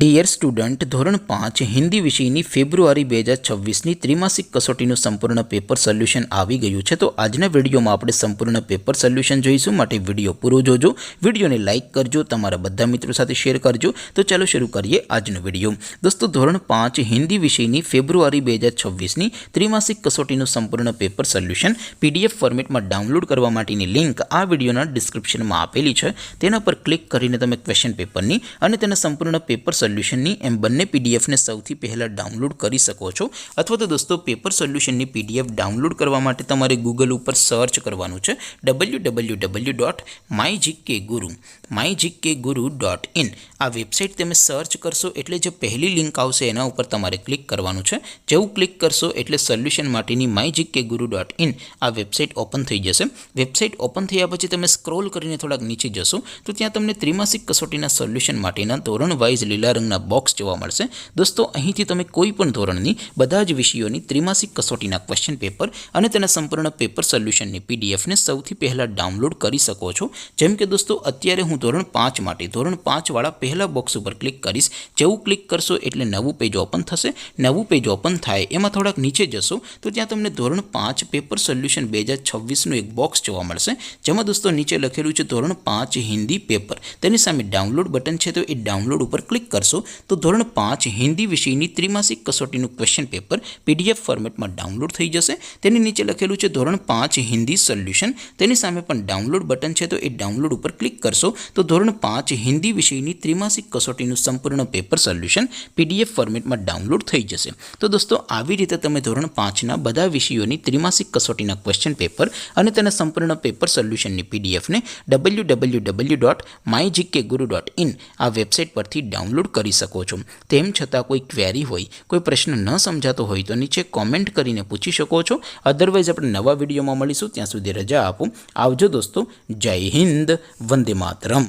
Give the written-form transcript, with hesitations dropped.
Dear student, ધોરણ 5 હિન્દી વિષયની ફેબ્રુઆરી 2026ની ત્રિમાસિક કસોટીનું સંપૂર્ણ પેપર સોલ્યુશન આવી ગયું છે। તો આજના વિડીયોમાં આપણે સંપૂર્ણ પેપર સોલ્યુશન જોઈશું, માટે વિડીયો પૂરો જોજો, વિડીયોને લાઇક કરજો, તમારા બધા મિત્રો સાથે શેર કરજો। તો ચાલો શરૂ કરીએ આજનો વિડીયો। દોસ્તો, ધોરણ 5 હિન્દી વિષયની ફેબ્રુઆરી 2026ની ત્રિમાસિક કસોટીનું સંપૂર્ણ પેપર સોલ્યુશન PDF ફોર્મેટમાં ડાઉનલોડ કરવા માટેની લિંક આ વિડીયોના ડિસ્ક્રિપ્શનમાં આપેલી છે। તેના પર ક્લિક કરીને તમે ક્વેશ્ચન પેપરની અને તેના સંપૂર્ણ પેપર સોલ્યુશનની એમ બંને પીડીએફને સૌથી પહેલાં ડાઉનલોડ કરી શકો છો। અથવા તો દોસ્તો, પેપર સોલ્યુશનની PDF ડાઉનલોડ કરવા માટે તમારે ગૂગલ ઉપર સર્ચ કરવાનું છે www.mygkguru.in। આ વેબસાઇટ તમે સર્ચ કરશો એટલે જે પહેલી લિંક આવશે એના ઉપર તમારે ક્લિક કરવાનું છે। જેવું ક્લિક કરશો એટલે સોલ્યુશન માટેની mygkguru.in આ વેબસાઇટ ઓપન થઈ જશે। વેબસાઇટ ઓપન થયા પછી તમે સ્ક્રોલ કરીને થોડાક નીચે જશો તો ત્યાં તમને ત્રિમાસિક કસોટીના સોલ્યુશન માટેના ધોરણ વાઇઝ લીલા રંગના બોક્સ જોવા મળશે। દોસ્તો, અહીંથી તમે કોઈ પણ ધોરણની બધા જ વિષયોની ત્રિમાસિક કસોટીના ક્વેશ્ચન પેપર અને તેના સંપૂર્ણ પેપર સોલ્યુશનની પીડીએફને સૌથી પહેલાં ડાઉનલોડ કરી શકો છો। જેમ કે દોસ્તો, અત્યારે હું ધોરણ 5 માટે ધોરણ 5 વાળા પહેલા બોક્સ ઉપર ક્લિક કરીશ। જેવું ક્લિક કરશો એટલે નવું પેજ ઓપન થશે। નવું પેજ ઓપન થાય એમાં થોડાક નીચે જશો તો ત્યાં તમને ધોરણ 5 પેપર સોલ્યુશન 2026નું એક બોક્સ જોવા મળશે, જેમાં દોસ્તો નીચે લખેલું છે ધોરણ 5 હિન્દી પેપર। તેની સામે ડાઉનલોડ બટન છે, તો એ ડાઉનલોડ ઉપર ક્લિક કરશો તો ધોરણ 5 હિન્દી વિષયની ત્રિમાસિક કસોટીનું ક્વેશ્ચન પેપર PDF ફોર્મેટમાં ડાઉનલોડ થઈ જશે। તેની નીચે લખેલું છે ધોરણ 5 હિન્દી સોલ્યુશન। તેની સામે પણ ડાઉનલોડ બટન છે, તો એ ડાઉનલોડ ઉપર ક્લિક કરશો તો ધોરણ 5 હિન્દી વિષયની ત્રિમાસિક કસોટીનું સંપૂર્ણ પેપર સોલ્યુશન PDF ફોર્મેટમાં ડાઉનલોડ થઈ જશે। તો દોસ્તો, આવી રીતે તમે ધોરણ 5ના બધા વિષયોની ત્રિમાસિક કસોટીના ક્વેશ્ચન પેપર અને તેના સંપૂર્ણ પેપર સોલ્યુશનની પીડીએફને www.mygkguru.in આ વેબસાઇટ પરથી ડાઉનલોડ કરી શકો છો। તેમ છતાં કોઈ ક્વેરી હોય, કોઈ પ્રશ્ન ન સમજાતો હોય તો નીચે કોમેન્ટ કરીને પૂછી શકો છો। અધરવાઇઝ આપણે નવા વિડીયોમાં મળીશું, ત્યાં સુધી રજા આપો। આવજો દોસ્તો, જય હિન્દ, વંદે માતરમ।